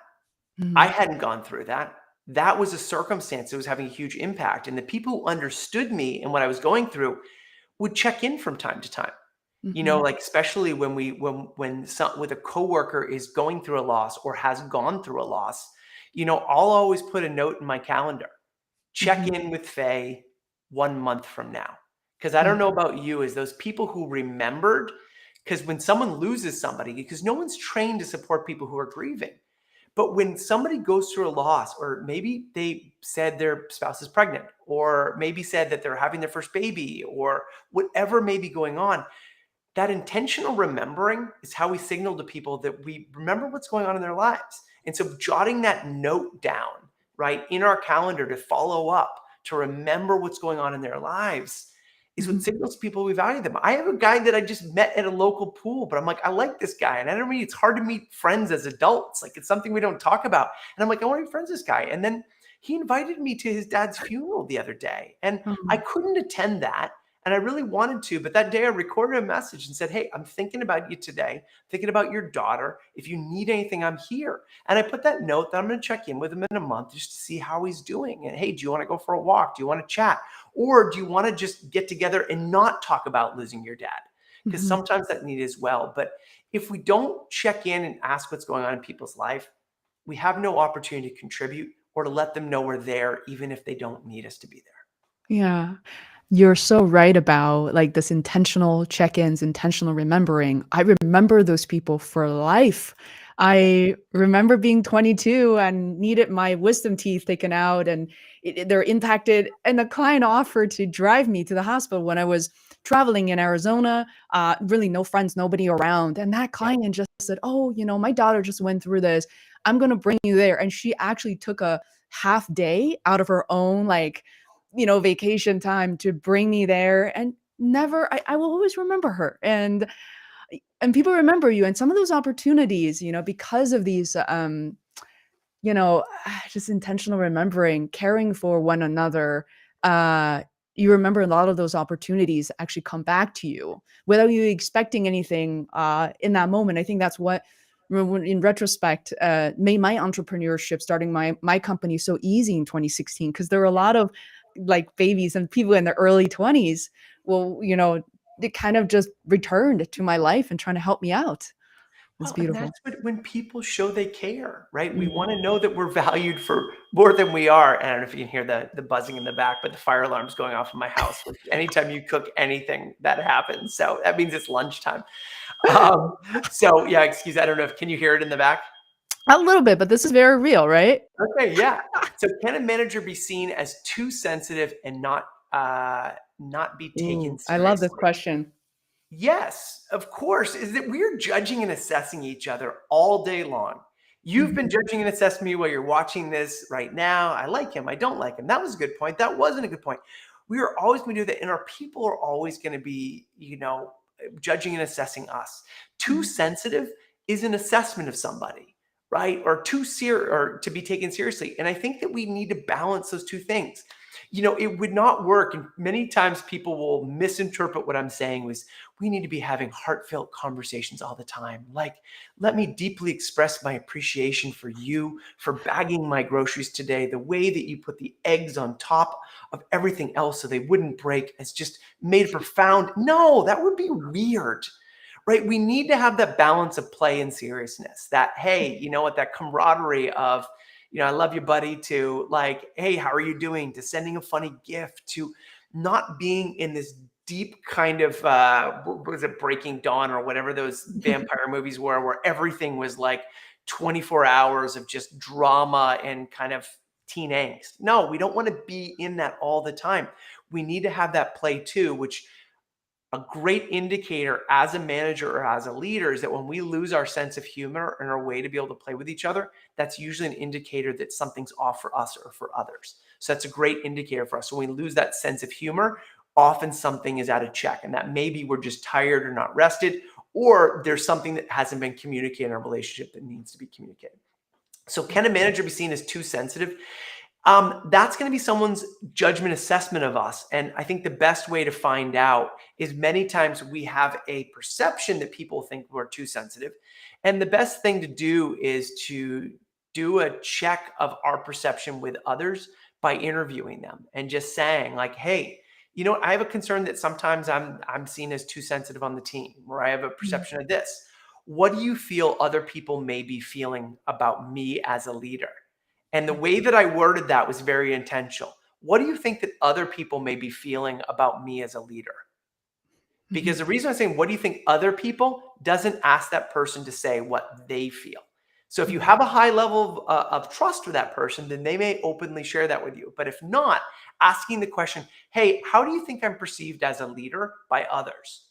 I hadn't gone through that. That was a circumstance that was having a huge impact. And the people who understood me and what I was going through would check in from time to time. Like especially when with a coworker is going through a loss or has gone through a loss, I'll always put a note in my calendar. Check in with Faye 1 month from now. Because I don't know about you, as those people who remembered, because when someone loses somebody, because no one's trained to support people who are grieving. But when somebody goes through a loss, or maybe they said their spouse is pregnant, or maybe said that they're having their first baby, or whatever may be going on, that intentional remembering is how we signal to people that we remember what's going on in their lives. And so jotting that note down, right, in our calendar to follow up, to remember what's going on in their lives, is what signals to people we value them. I have a guy that I just met at a local pool, but I'm like, I like this guy. And I don't mean, it's hard to meet friends as adults. Like, it's something we don't talk about. And I'm like, I want to be friends with this guy. And then he invited me to his dad's funeral the other day. And I couldn't attend that. And I really wanted to, but that day I recorded a message and said, hey, I'm thinking about you today, thinking about your daughter. If you need anything, I'm here. And I put that note that I'm going to check in with him in a month just to see how he's doing. And hey, do you want to go for a walk? Do you want to chat? Or do you want to just get together and not talk about losing your dad? Because sometimes that need as well. But if we don't check in and ask what's going on in people's life, we have no opportunity to contribute or to let them know we're there, even if they don't need us to be there. Yeah. You're so right about like this intentional check-ins, intentional remembering. I remember those people for life. I remember being 22 and needed my wisdom teeth taken out, and they're impacted. And the client offered to drive me to the hospital when I was traveling in Arizona. Really no friends, nobody around. And that client just said, oh, my daughter just went through this. I'm going to bring you there. And she actually took a half day out of her own, like, vacation time to bring me there. And I will always remember her. And people remember you. And some of those opportunities, because of these, just intentional remembering, caring for one another, you remember a lot of those opportunities actually come back to you without you expecting anything in that moment. I think that's what, in retrospect, made my entrepreneurship, starting my company, so easy in 2016, because there were a lot of like babies and people in their early 20s. Well, it kind of just returned to my life and trying to help me out. It's Well, and beautiful. that's when people show they care, right? We Mhm. want to know that we're valued for more than we are. And I don't know if you can hear the buzzing in the back, but the fire alarm's going off in my house. Which anytime you cook anything, that happens. So that means it's lunchtime. Um, so yeah, excuse. I don't know if can you hear it in the back? A little bit, but this is very real, right? Okay, yeah. So can a manager be seen as too sensitive and not be taken Ooh, I love this seriously? question. Yes, of course, is that we're judging and assessing each other all day long. You've been Mhm. judging and assessing me while you're watching this right now. I like him. I don't like him. That was a good point. That wasn't a good point. We are always going to do that. And our people are always going to be, judging and assessing us. Too Mhm. sensitive is an assessment of somebody, right? Or too serious or to be taken seriously. And I think that we need to balance those two things. It would not work. And many times people will misinterpret what I'm saying was we need to be having heartfelt conversations all the time. Like, let me deeply express my appreciation for you for bagging my groceries today. The way that you put the eggs on top of everything else so they wouldn't break has just made profound. No, that would be weird. Right. We need to have that balance of play and seriousness that, hey, you know what, that camaraderie of, I love you, buddy, to like, hey, how are you doing? To sending a funny gift, to not being in this deep kind of what was it, Breaking Dawn or whatever those vampire movies were, where everything was like 24 hours of just drama and kind of teen angst. No, we don't want to be in that all the time. We need to have that play too, which a great indicator as a manager or as a leader is that when we lose our sense of humor and our way to be able to play with each other, that's usually an indicator that something's off for us or for others. So that's a great indicator for us. So when we lose that sense of humor, often something is out of check, and that maybe we're just tired or not rested, or there's something that hasn't been communicated in our relationship that needs to be communicated. So can a manager be seen as too sensitive? That's going to be someone's judgment assessment of us. And I think the best way to find out is many times we have a perception that people think we're too sensitive. And the best thing to do is to do a check of our perception with others by interviewing them and just saying like, hey, I have a concern that sometimes I'm seen as too sensitive on the team, or I have a perception of this. What do you feel other people may be feeling about me as a leader? And the way that I worded that was very intentional. What do you think that other people may be feeling about me as a leader? Because Mhm. the reason I'm saying, what do you think other people doesn't ask that person to say what they feel. So if you Mhm. have a high level of trust for that person, then they may openly share that with you. But if not, asking the question, hey, how do you think I'm perceived as a leader by others?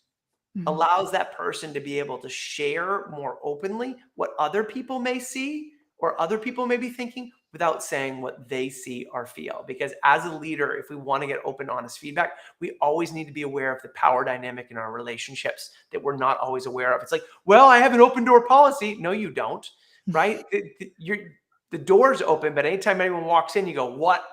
Mhm. Allows that person to be able to share more openly what other people may see or other people may be thinking without saying what they see or feel. Because as a leader, if we want to get open, honest feedback, we always need to be aware of the power dynamic in our relationships that we're not always aware of. It's like, well, I have an open door policy. No, you don't, right? The door's open, but anytime anyone walks in, you go, what?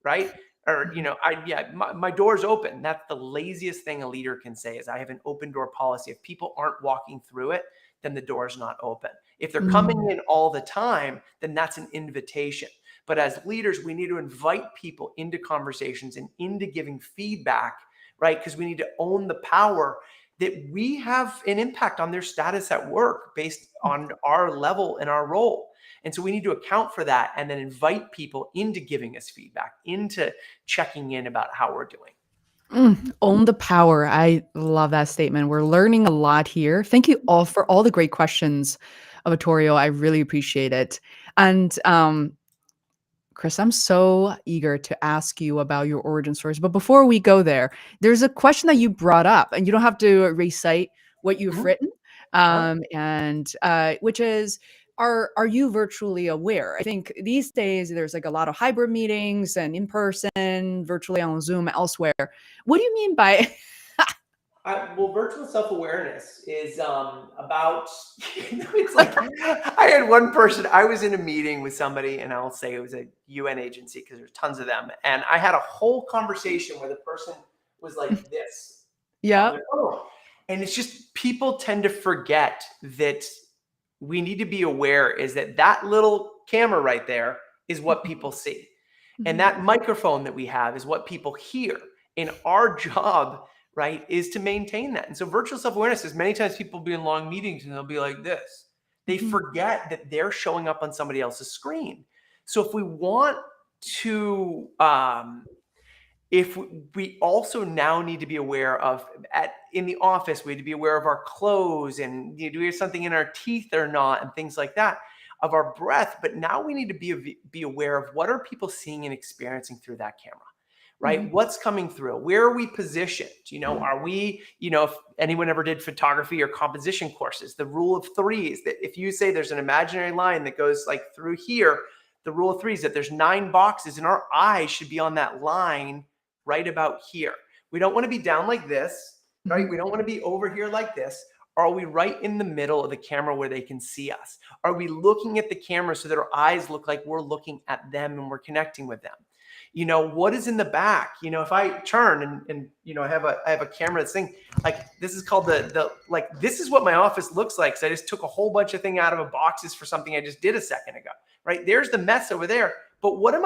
Right? Or, Mhm. my door's open. That's the laziest thing a leader can say is I have an open door policy. If people aren't walking through it, then the door's not open. If they're coming Mm. in all the time, then that's an invitation. But as leaders, we need to invite people into conversations and into giving feedback, right? Because we need to own the power that we have an impact on their status at work based on our level and our role. And so we need to account for that and then invite people into giving us feedback, into checking in about how we're doing. Own the power. I love that statement. We're learning a lot here. Thank you all for all the great questions, Vittorio. I really appreciate it. And Chris, I'm so eager to ask you about your origin stories. But before we go there, there's a question that you brought up, and you don't have to recite what you've Mhm. written, Uh-huh. and which is, are you virtually aware? I think these days there's like a lot of hybrid meetings and in person, virtually on Zoom, elsewhere. What do you mean by? Well, virtual self-awareness is about, it's like I had one person, I was in a meeting with somebody, and I'll say it was a UN agency because there's tons of them. And I had a whole conversation where the person was like this on Yeah. their phone. And it's just people tend to forget that we need to be aware is that that little camera right there is what people see. And Mhm. that microphone that we have is what people hear. And our job, right, is to maintain that. And so virtual self-awareness is many times people be in long meetings and they'll be like this. They forget that they're showing up on somebody else's screen. So if we want to, if we also now need to be aware of in the office, we need to be aware of our clothes and do we have something in our teeth or not and things like that, of our breath. But now we need to be aware of what are people seeing and experiencing through that camera, right? What's coming through? Where are we positioned? Are we, if anyone ever did photography or composition courses, the rule of three is that if you say there's an imaginary line that goes like through here, the rule of three is that there's 9 boxes and our eyes should be on that line right about here. We don't want to be down like this, right? We don't want to be over here like this. Are we right in the middle of the camera where they can see us? Are we looking at the camera so that our eyes look like we're looking at them and we're connecting with them? What is in the back? If I turn and I have a camera that's thing, like this is called this is what my office looks like. So I just took a whole bunch of thing out of boxes for something I just did a second ago, right? There's the mess over there. But what am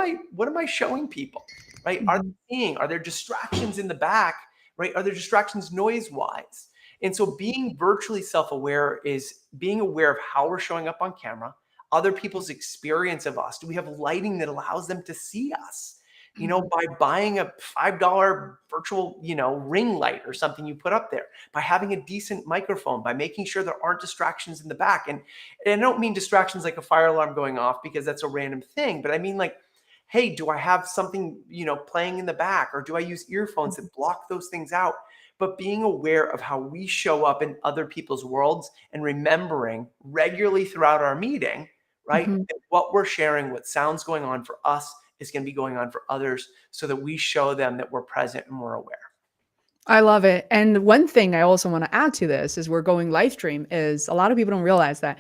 I showing people, right? Are they seeing? Are there distractions in the back, right? Are there distractions noise-wise? And so being virtually self-aware is being aware of how we're showing up on camera, other people's experience of us. Do we have lighting that allows them to see us? By buying a $5 virtual, ring light or something you put up there, by having a decent microphone, by making sure there aren't distractions in the back. And I don't mean distractions like a fire alarm going off because that's a random thing, but I mean like, hey, do I have something, playing in the back, or do I use earphones that block those things out? But being aware of how we show up in other people's worlds and remembering regularly throughout our meeting, right, that what we're sharing, what sounds going on for us is going to be going on for others, so that we show them that we're present and we're aware. I love it. And one thing I also want to add to this is we're going live stream is a lot of people don't realize that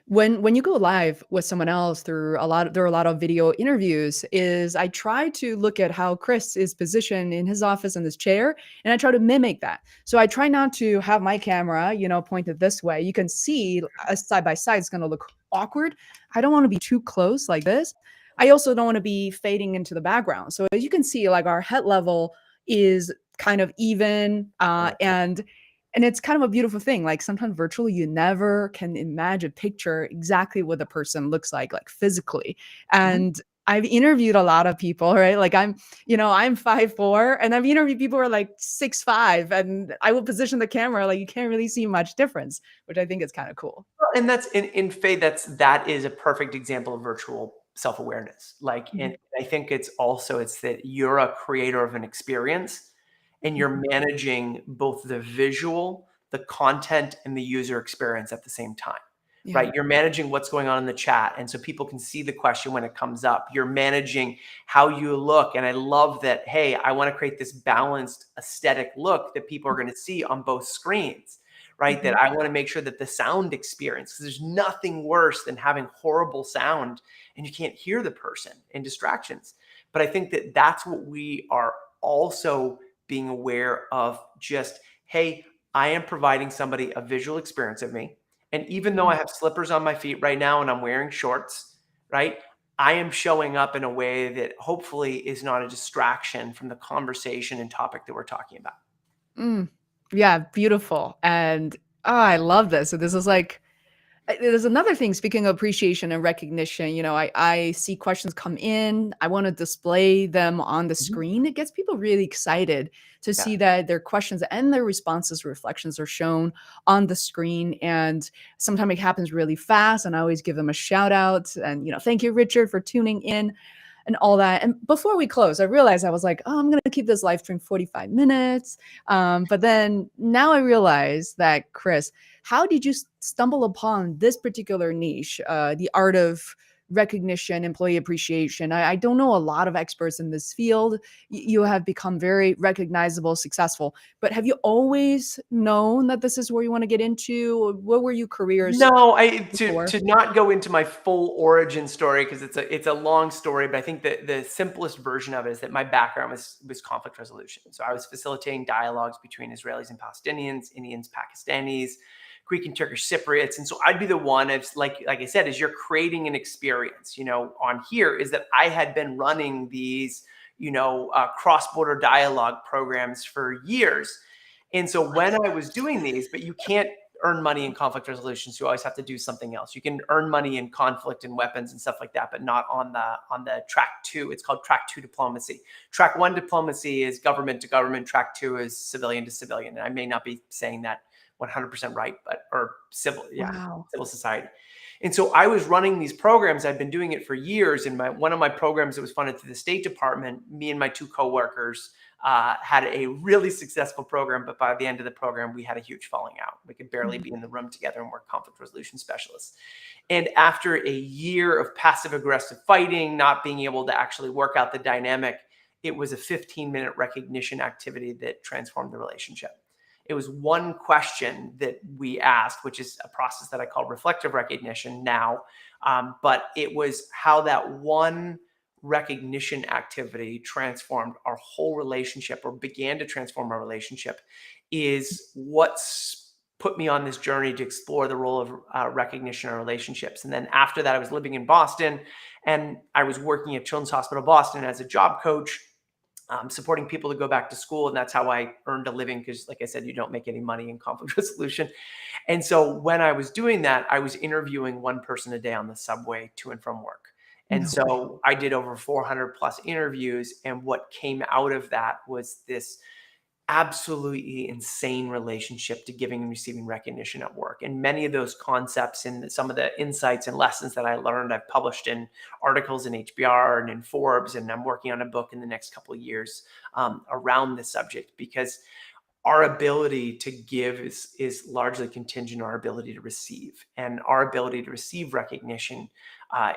when you go live with someone else there are a lot of video interviews is I try to look at how Chris is positioned in his office in this chair and I try to mimic that. So I try not to have my camera, pointed this way. You can see a side by side, it's going to look awkward. I don't want to be too close like this. I also don't want to be fading into the background. So as you can see, like our head level is kind of even, and it's kind of a beautiful thing. Like sometimes virtually, you never can imagine, picture exactly what the person looks like physically. And I've interviewed a lot of people, right? Like I'm 5'4", and I've interviewed people who are like 6'5", and I will position the camera like you can't really see much difference, which I think is kind of cool. And that's in Faye, that is a perfect example of virtual self-awareness. And I think it's that you're a creator of an experience and you're managing both the visual, the content, and the user experience at the same time, right? You're managing what's going on in the chat. And so people can see the question when it comes up. You're managing how you look. And I love that, hey, I want to create this balanced aesthetic look that people are going to see on both screens, right? That I want to make sure that the sound experience, because there's nothing worse than having horrible sound and you can't hear the person and distractions. But I think that that's what we are also being aware of, just, hey, I am providing somebody a visual experience of me. And even though I have slippers on my feet right now and I'm wearing shorts, right, I am showing up in a way that hopefully is not a distraction from the conversation and topic that we're talking about. Yeah, beautiful. And I love this. So this is like, there's another thing, speaking of appreciation and recognition, I see questions come in. I want to display them on the screen. It gets people really excited to see that their questions and their responses, reflections are shown on the screen. And sometimes it happens really fast. And I always give them a shout out and, thank you, Richard, for tuning in and all that. And before we close, I realized I was like, oh, I'm going to keep this live stream 45 minutes. But then now I realize that, Chris, how did you stumble upon this particular niche, the art of recognition, employee appreciation? I don't know a lot of experts in this field. You have become very recognizable, successful, but have you always known that this is where you want to get into? What were your careers? No, to not go into my full origin story, because it's a long story, but I think that the simplest version of it is that my background was conflict resolution. So I was facilitating dialogues between Israelis and Palestinians, Indians, Pakistanis, Greek and Turkish Cypriots. And so I'd be the one, it's like I said, as you're creating an experience, on here, is that I had been running these, cross-border dialogue programs for years. And so when I was doing these, but you can't earn money in conflict resolution, so you always have to do something else. You can earn money in conflict and weapons and stuff like that, but not on the track 2. It's called track 2 diplomacy. Track 1 diplomacy is government to government. Track 2 is civilian to civilian. And I may not be saying that 100% right, but or civil, Wow. civil society. And so I was running these programs. I'd been doing it for years. And one of my programs that was funded through the State Department, me and my 2 coworkers had a really successful program. But by the end of the program, we had a huge falling out. We could barely be in the room together, and we're conflict resolution specialists. And after a year of passive aggressive fighting, not being able to actually work out the dynamic, it was a 15-minute recognition activity that transformed the relationship. It was one question that we asked, which is a process that I call reflective recognition now. But it was how that one recognition activity transformed our whole relationship, or began to transform our relationship, is what's put me on this journey to explore the role of recognition in our relationships. And then after that, I was living in Boston, and I was working at Children's Hospital Boston as a job coach, supporting people to go back to school. And that's how I earned a living, because like I said, you don't make any money in conflict resolution. And so when I was doing that, I was interviewing one person a day on the subway to and from work. And so I did over 400 plus interviews. And what came out of that was this absolutely insane relationship to giving and receiving recognition at work. And many of those concepts and some of the insights and lessons that I learned, I've published in articles in HBR and in Forbes, and I'm working on a book in the next couple of years around this subject, because our ability to give is largely contingent on our ability to receive. And our ability to receive recognition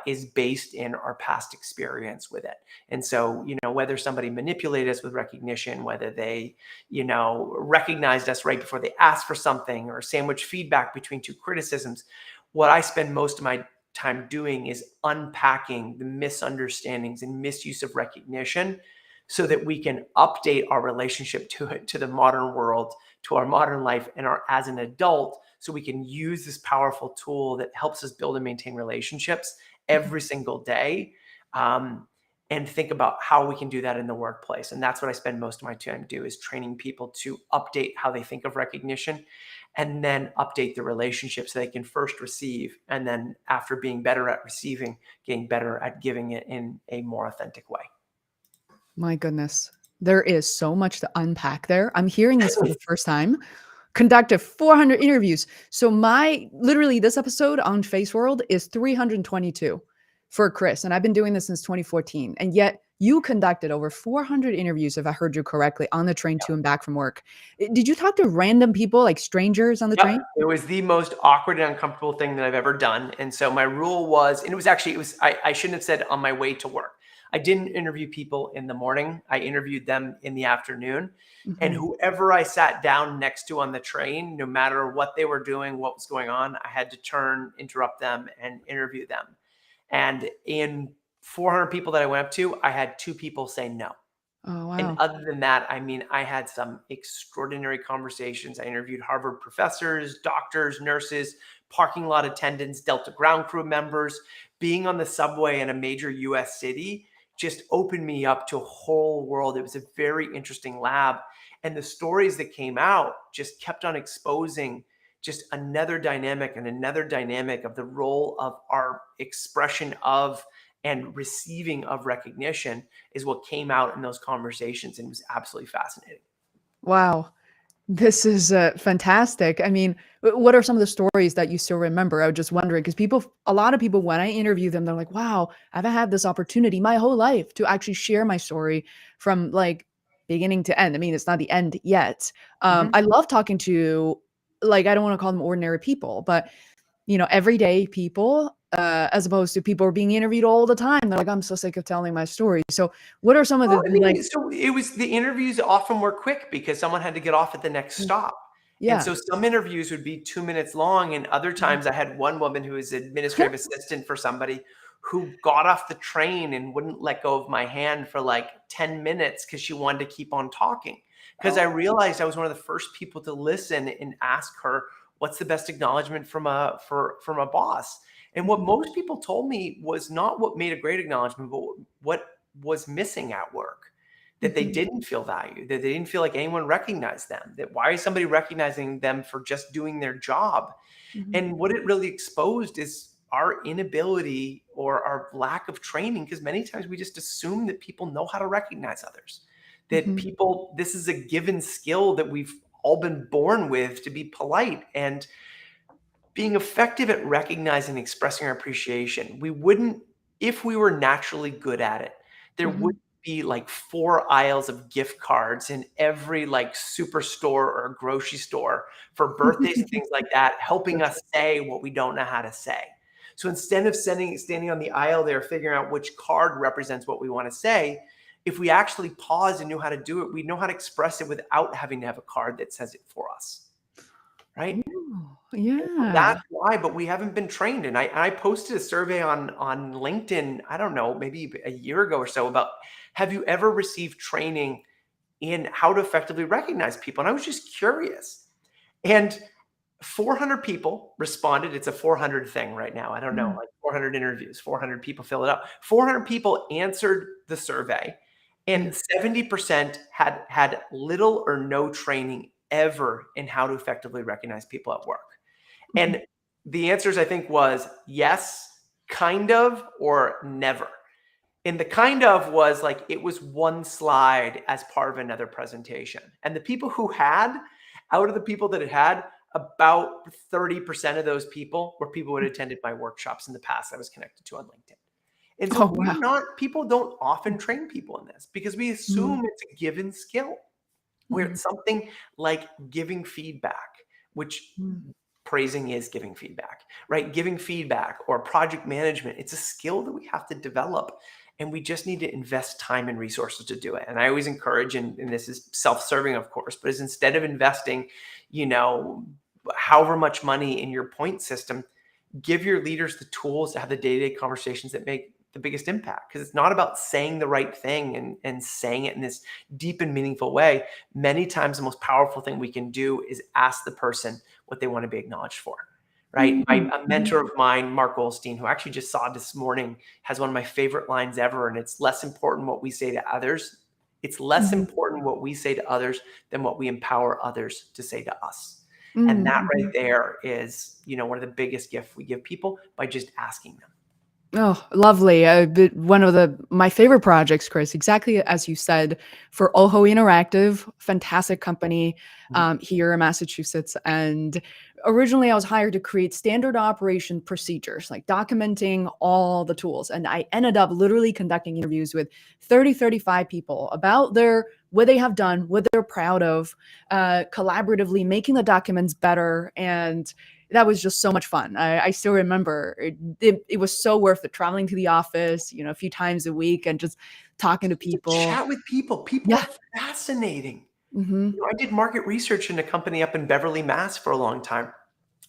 is based in our past experience with it. And so, whether somebody manipulated us with recognition, whether they, recognized us right before they asked for something, or sandwich feedback between 2 criticisms, what I spend most of my time doing is unpacking the misunderstandings and misuse of recognition, so that we can update our relationship to it, to the modern world, to our modern life, and as an adult, so we can use this powerful tool that helps us build and maintain relationships every single day, and think about how we can do that in the workplace. And that's what I spend most of my time do, is training people to update how they think of recognition, and then update the relationship so they can first receive, and then after being better at receiving, getting better at giving it in a more authentic way. My goodness. There is so much to unpack there. I'm hearing this for the first time. Conducted 400 interviews. So literally this episode on Feisworld is 322 for Chris. And I've been doing this since 2014. And yet you conducted over 400 interviews, if I heard you correctly, on the train to and back from work. Did you talk to random people, like strangers on the train? It was the most awkward and uncomfortable thing that I've ever done. And so my rule was, and I shouldn't have said on my way to work. I didn't interview people in the morning. I interviewed them in the afternoon. And whoever I sat down next to on the train, no matter what they were doing, what was going on, I had to interrupt them and interview them. And in 400 people that I went up to, I had 2 people say no. Oh, wow. And other than that, I had some extraordinary conversations. I interviewed Harvard professors, doctors, nurses, parking lot attendants, Delta ground crew members. Being on the subway in a major US city just opened me up to a whole world. It was a very interesting lab. And the stories that came out just kept on exposing just another dynamic of the role of our expression of and receiving of recognition is what came out in those conversations. And it was absolutely fascinating. Wow. This is fantastic. I mean, what are some of the stories that you still remember? I was just wondering, because a lot of people, when I interview them, they're like, wow, I've had this opportunity my whole life to actually share my story from like beginning to end. I mean, it's not the end yet. I love talking to, like, I don't want to call them ordinary people, but everyday people, as opposed to people who are being interviewed all the time. They're like, I'm so sick of telling my story. So what are some of So it was, the interviews often were quick because someone had to get off at the next stop. And so some interviews would be 2 minutes long. And other times I had one woman who was administrative assistant for somebody who got off the train and wouldn't let go of my hand for like 10 minutes because she wanted to keep on talking. Because I realized I was one of the first people to listen and ask her, what's the best acknowledgement from a boss? And what most people told me was not what made a great acknowledgement, but what was missing at work. that they didn't feel valued, that they didn't feel like anyone recognized them, that why is somebody recognizing them for just doing their job? And what it really exposed is our inability or our lack of training, because many times we just assume that people know how to recognize others, that people, this is a given skill that we've all been born with to be polite. And being effective at recognizing and expressing our appreciation, we wouldn't, if we were naturally good at it, there would be like 4 aisles of gift cards in every like superstore or grocery store for birthdays and things like that, helping us say what we don't know how to say. So instead of standing on the aisle there, figuring out which card represents what we want to say, if we actually pause and knew how to do it, we know how to express it without having to have a card that says it for us. Right? Oh, yeah. That's why, but we haven't been trained. And I posted a survey on LinkedIn, I don't know, maybe a year ago or so, about have you ever received training in how to effectively recognize people? And I was just curious. And 400 people responded. It's a 400 thing right now. I don't know, like 400 interviews, 400 people fill it out. 400 people answered the survey, and 70% had little or no training ever in how to effectively recognize people at work. And the answers, I think, was yes, kind of, or never. And the kind of was like, it was one slide as part of another presentation. And the people who had, out of the people that had, about 30% of those people were people who had attended my workshops in the past I was connected to on LinkedIn. And so people don't often train people in this because we assume it's a given skill, where it's something like giving feedback, which praising is giving feedback, right? Giving feedback or project management, it's a skill that we have to develop, and we just need to invest time and resources to do it. And I always encourage, and this is self-serving, of course, but is instead of investing, however much money in your point system, give your leaders the tools to have the day-to-day conversations that make the biggest impact. Because it's not about saying the right thing and saying it in this deep and meaningful way. Many times the most powerful thing we can do is ask the person what they want to be acknowledged for, right? A mentor of mine, Mark Goldstein, who I actually just saw this morning, has one of my favorite lines ever. And it's less important what we say to others. It's less important what we say to others than what we empower others to say to us. And that right there is, one of the biggest gifts we give people by just asking them. Oh, lovely. One of my favorite projects, Chris, exactly as you said, for Oho Interactive, fantastic company here in Massachusetts. And originally I was hired to create standard operation procedures, like documenting all the tools. And I ended up literally conducting interviews with 35 people about what they have done, what they're proud of, collaboratively making the documents better. And that was just so much fun. I still remember it was so worth it, traveling to the office, a few times a week and just talking to people. Chat with people. People are fascinating. I did market research in a company up in Beverly, Mass for a long time.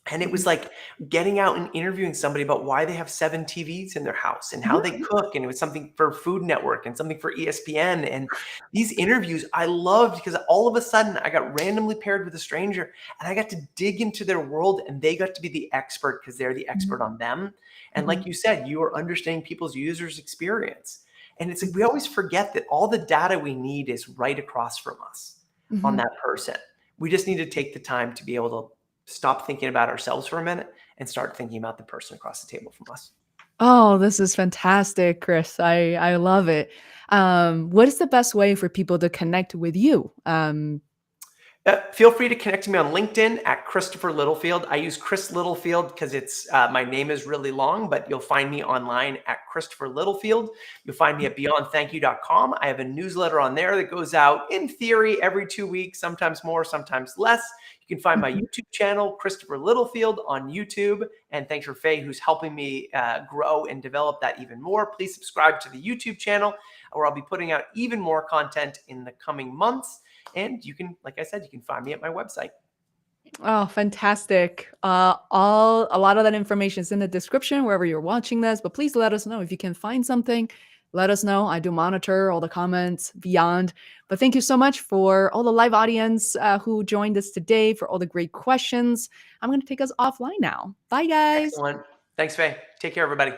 And it was like getting out and interviewing somebody about why they have 7 TVs in their house and how they cook. And it was something for Food Network and something for ESPN. And these interviews I loved because all of a sudden I got randomly paired with a stranger and I got to dig into their world, and they got to be the expert because they're the expert on them. And like you said, you are understanding people's users' experience. And it's like, we always forget that all the data we need is right across from us on that person. We just need to take the time to be able to stop thinking about ourselves for a minute and start thinking about the person across the table from us. Oh, this is fantastic, Chris. I love it. What is the best way for people to connect with you? Feel free to connect to me on LinkedIn at Christopher Littlefield. I use Chris Littlefield because it's my name is really long, but you'll find me online at Christopher Littlefield. You'll find me at beyondthankyou.com. I have a newsletter on there that goes out in theory every 2 weeks, sometimes more, sometimes less. You can find my YouTube channel, Christopher Littlefield, on YouTube. And thanks for Faye, who's helping me grow and develop that even more. Please subscribe to the YouTube channel, where I'll be putting out even more content in the coming months. And you can, like I said, you can find me at my website. Oh, fantastic. A lot of that information is in the description wherever you're watching this, but please let us know if you can find something. Let us know. I do monitor all the comments beyond. But thank you so much for all the live audience who joined us today, for all the great questions. I'm going to take us offline now. Bye, guys. Excellent. Thanks, Faye. Take care, everybody.